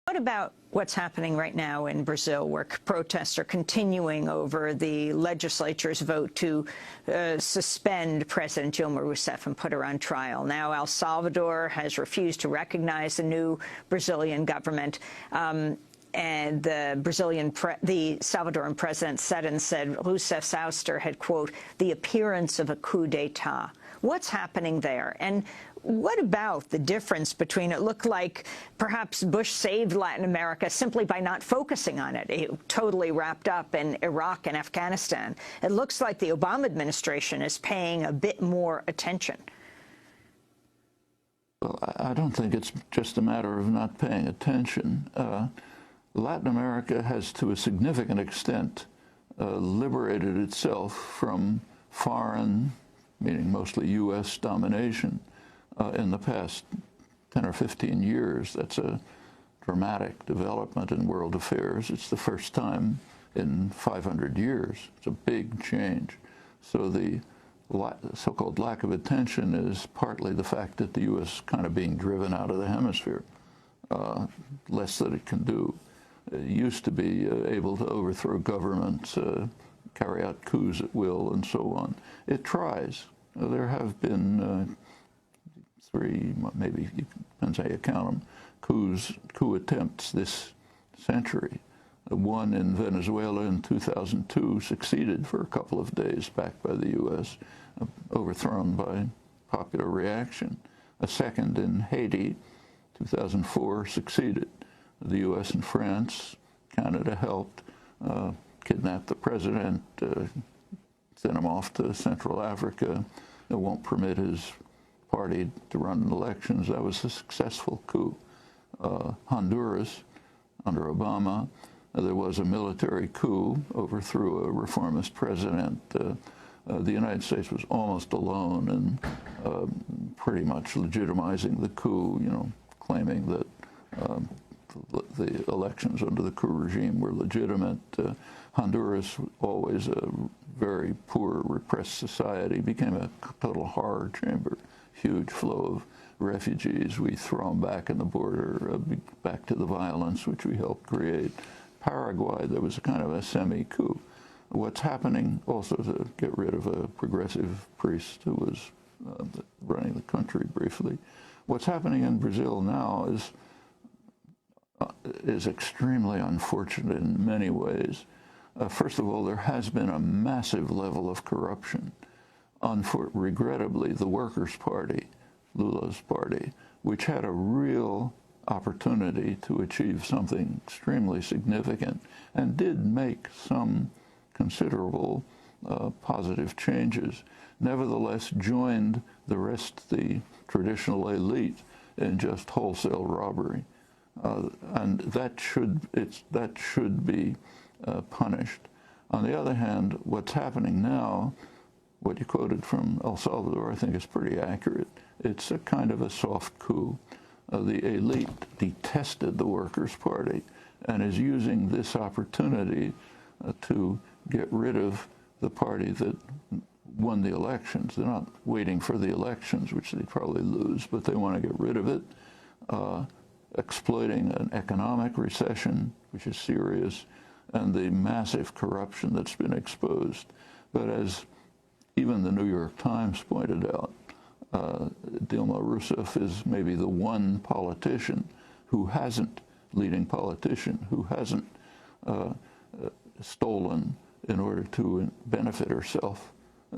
What about what's happening right now in Brazil, where protests are continuing over the legislature's vote to suspend President Dilma Rousseff and put her on trial? Now El Salvador has refused to recognize the new Brazilian government. And the Salvadoran president said Rousseff's ouster had, quote, the appearance of a coup d'etat. What's happening there? And what about the difference between, it looked like perhaps Bush saved Latin America simply by not focusing on it. It totally wrapped up in Iraq and Afghanistan. It looks like the Obama administration is paying a bit more attention. Well, I don't think it's just a matter of not paying attention. Latin America has, to a significant extent, liberated itself from foreign, meaning mostly U.S. domination, in the past 10 or 15 years. That's a dramatic development in world affairs. It's the first time in 500 years. It's a big change. So the so-called lack of attention is partly the fact that the U.S. is kind of being driven out of the hemisphere, less that it can do. It used to be able to overthrow governments, carry out coups at will, and so on. It tries. There have been three, maybe, depends how you count them, coup attempts this century. One in Venezuela in 2002 succeeded for a couple of days, backed by the U.S., overthrown by popular reaction. A second in Haiti, 2004, succeeded. The U.S. and France, Canada helped, kidnap the president, send him off to Central Africa. It won't permit his party to run elections. That was a successful coup. Honduras, under Obama, there was a military coup, overthrew a reformist president. The United States was almost alone in pretty much legitimizing the coup, you know, claiming that the elections under the coup regime were legitimate. Honduras, always a very poor, repressed society, became a total horror chamber. Huge flow of refugees. We throw them back in the border, back to the violence which we helped create. Paraguay, there was a kind of a semi-coup. What's happening also to get rid of a progressive priest who was running the country briefly. What's happening in Brazil now is extremely unfortunate in many ways. First of all, there has been a massive level of corruption. Regrettably, the Workers' Party, Lula's party, which had a real opportunity to achieve something extremely significant and did make some considerable positive changes, nevertheless joined the rest, the traditional elite, in just wholesale robbery. And that should be punished. On the other hand, what's happening now, what you quoted from El Salvador, I think is pretty accurate. It's a kind of a soft coup. The elite detested the Workers' Party and is using this opportunity to get rid of the party that won the elections. They're not waiting for the elections, which they'd probably lose, but they want to get rid of it, exploiting an economic recession, which is serious, and the massive corruption that's been exposed. But as even the New York Times pointed out, Dilma Rousseff is maybe the one leading politician who hasn't stolen in order to benefit herself.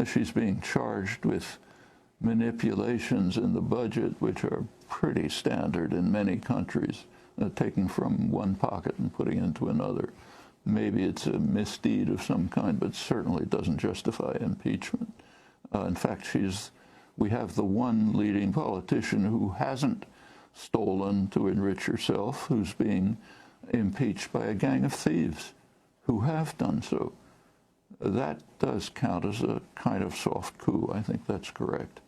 She's being charged with manipulations in the budget, which are pretty standard in many countries, taking from one pocket and putting into another. Maybe it's a misdeed of some kind, but certainly doesn't justify impeachment. In fact, we have the one leading politician who hasn't stolen to enrich herself, who's being impeached by a gang of thieves who have done so. That does count as a kind of soft coup. I think that's correct.